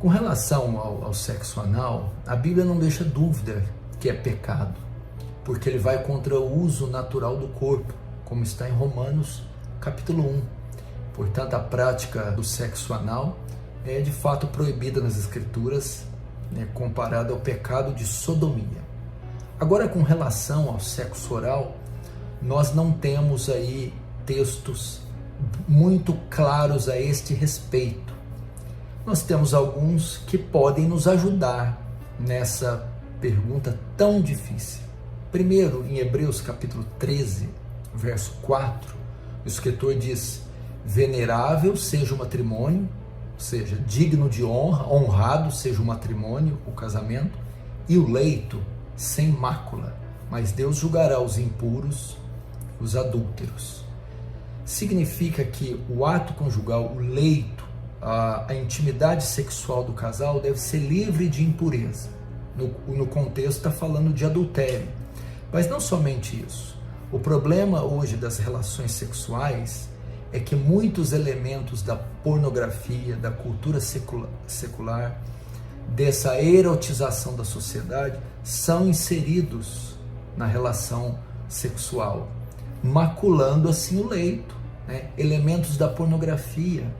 Com relação ao sexo anal, a Bíblia não deixa dúvida que é pecado, porque ele vai contra o uso natural do corpo, como está em Romanos capítulo 1. Portanto, a prática do sexo anal é de fato proibida nas Escrituras, comparada ao pecado de sodomia. Agora, com relação ao sexo oral, nós não temos aí textos muito claros a este respeito. Nós temos alguns que podem nos ajudar nessa pergunta tão difícil. Primeiro, em Hebreus capítulo 13, verso 4, o escritor diz: venerável seja o matrimônio, ou seja, digno de honra, honrado seja o matrimônio, o casamento, e o leito sem mácula, mas Deus julgará os impuros, os adúlteros. Significa que o ato conjugal, o leito, a intimidade sexual do casal deve ser livre de impureza. No contexto está falando de adultério. Mas não somente isso. O problema hoje das relações sexuais é que muitos elementos da pornografia, da cultura secular, dessa erotização da sociedade, são inseridos na relação sexual, maculando assim o leito, elementos da pornografia.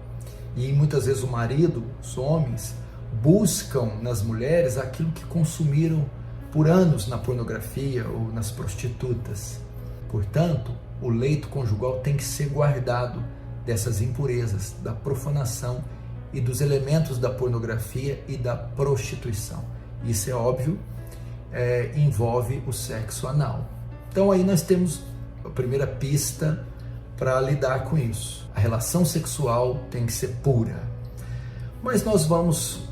E muitas vezes o marido, os homens, buscam nas mulheres aquilo que consumiram por anos na pornografia ou nas prostitutas. Portanto, o leito conjugal tem que ser guardado dessas impurezas, da profanação e dos elementos da pornografia e da prostituição. Isso é óbvio, envolve o sexo anal. Então aí nós temos a primeira pista para lidar com isso. A relação sexual tem que ser pura. Mas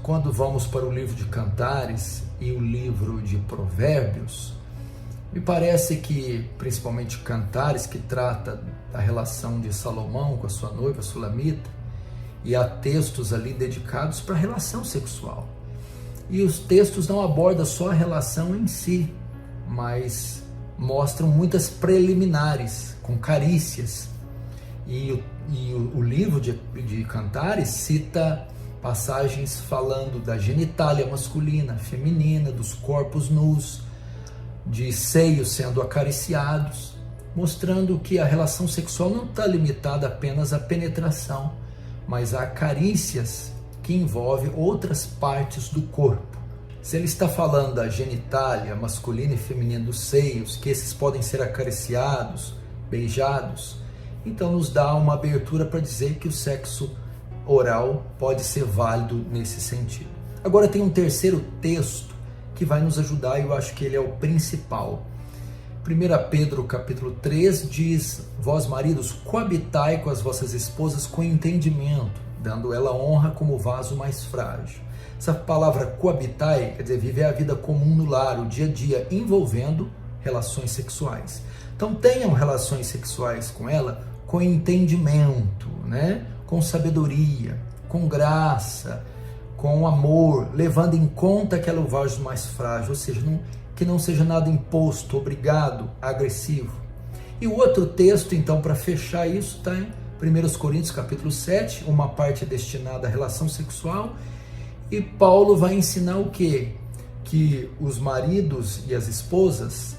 quando vamos para o livro de Cantares e o livro de Provérbios, me parece que, principalmente Cantares, que trata da relação de Salomão com a sua noiva Sulamita, e há textos ali dedicados para a relação sexual. E os textos não abordam só a relação em si, mas mostram muitas preliminares, com carícias. E o livro de Cantares cita passagens falando da genitália masculina, feminina, dos corpos nus, de seios sendo acariciados, mostrando que a relação sexual não está limitada apenas à penetração, mas a carícias que envolvem outras partes do corpo. Se ele está falando da genitália masculina e feminina, dos seios, que esses podem ser acariciados, beijados, então nos dá uma abertura para dizer que o sexo oral pode ser válido nesse sentido. Agora tem um terceiro texto que vai nos ajudar, e eu acho que ele é o principal. 1 Pedro capítulo 3 diz: vós maridos, coabitai com as vossas esposas com entendimento, dando ela honra como vaso mais frágil. Essa palavra coabitai quer dizer viver a vida comum no lar, o dia a dia, envolvendo relações sexuais. Então tenham relações sexuais com ela com entendimento, com sabedoria, com graça, com amor, levando em conta que ela é o vaso mais frágil, ou seja, que não seja nada imposto, obrigado, agressivo. E o outro texto, então, para fechar isso, está em 1 Coríntios capítulo 7, uma parte é destinada à relação sexual, e Paulo vai ensinar o quê? Que os maridos e as esposas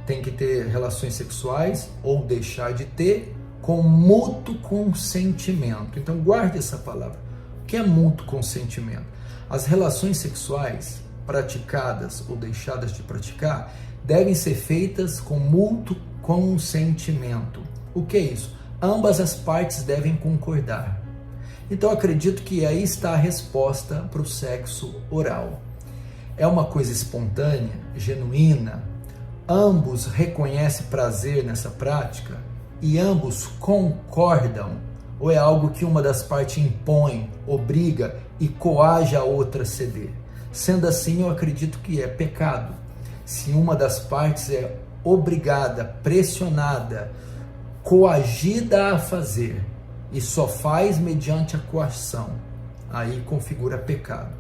têm que ter relações sexuais, ou deixar de ter, com mútuo consentimento. Então guarde essa palavra. O que é mútuo consentimento? As relações sexuais praticadas ou deixadas de praticar devem ser feitas com mútuo consentimento. O que é isso? Ambas as partes devem concordar. Então acredito que aí está a resposta para o sexo oral. É uma coisa espontânea, genuína, ambos reconhecem prazer nessa prática e ambos concordam, ou é algo que uma das partes impõe, obriga e coage a outra a ceder? Sendo assim, eu acredito que é pecado. Se uma das partes é obrigada, pressionada, coagida a fazer e só faz mediante a coação, aí configura pecado.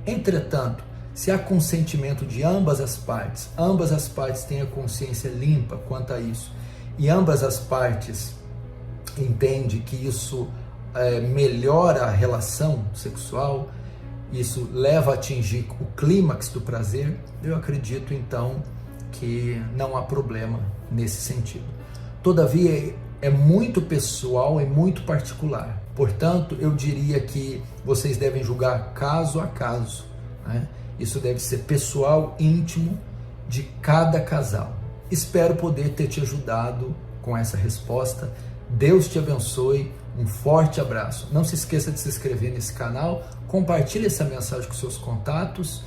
Entretanto, se há consentimento de ambas as partes têm a consciência limpa quanto a isso, e ambas as partes entendem que isso melhora a relação sexual, isso leva a atingir o clímax do prazer, eu acredito então que não há problema nesse sentido. Todavia, é muito pessoal e muito particular. Portanto, eu diria que vocês devem julgar caso a caso, né? Isso deve ser pessoal, íntimo de cada casal. Espero poder ter te ajudado com essa resposta. Deus te abençoe. Um forte abraço. Não se esqueça de se inscrever nesse canal, compartilhe essa mensagem com seus contatos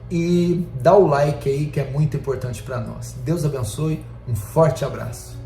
e dá o like aí, que é muito importante para nós. Deus abençoe. Um forte abraço.